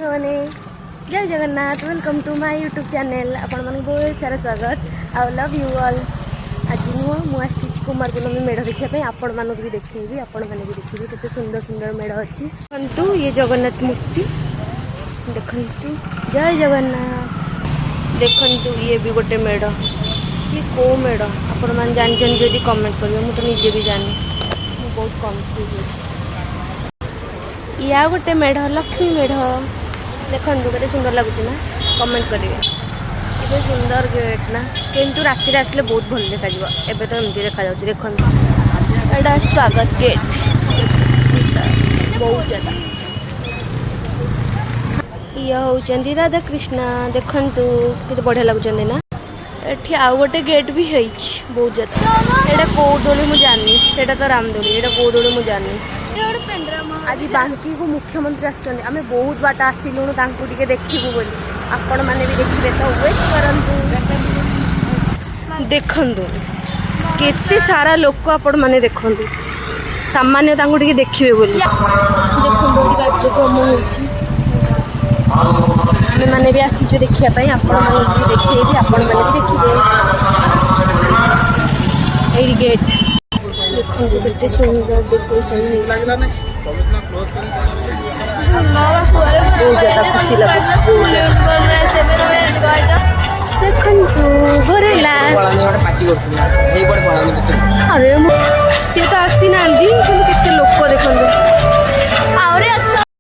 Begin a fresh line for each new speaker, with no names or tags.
साने जय Jagannath welcome to my YouTube channel आपण मन बहुत सारा स्वागत आई लव यू ऑल। आज मुझे कुमार पूर्णमी मेढ़ देखा आपण मानक भी देखी आपण मैंने भी देखिए केते सुंदर सुंदर मेढ़ अच्छी देखु ये जगन्नाथ मूर्ति देखु जय जगन्नाथ देखु ये भी गोटे मेढ़ ये को मेढ़ आपण मैंने जानते जदि कमेंट करेंगे मुझे तो निजे भी जानी बहुत कन्फ्यूज या गोटे मेढ़ लक्ष्मी मेढ़ देखु केते सुंदर लगुच ना कमेंट करेंगे ये सुंदर गेट ना किंतु राति आसले बहुत भल देखा एबे तो एमती देखा देखो एटा स्वागत गेट बहुत ज्यादा ये होचंदी राधा कृष्णा देखु केते बढ़िया लगुच ना एठी आउ गोटे गेट भी है बहुत ज्यादा एटा कौ दोली मुझे जानी सेटा तो रामदोली एटा कौ दोली मुझे जानी आज बांकी को मुख्यमंत्री आम बहुत बाट आसलुणु देखू बोली आपण मैंने भी देखिए तो वेट करूँ देखु केते सारा लोक आपण मैंने देखु सामान्य देखिए बोली देखो कार्यक्रम होमें मैंने भी आसीचु देखापी आपण मैंने देखिए आपण मैंने भी देखिए यही गेट देखो केते सुंदर डेकोरेशन बहुत ज़्यादा खुशी लगे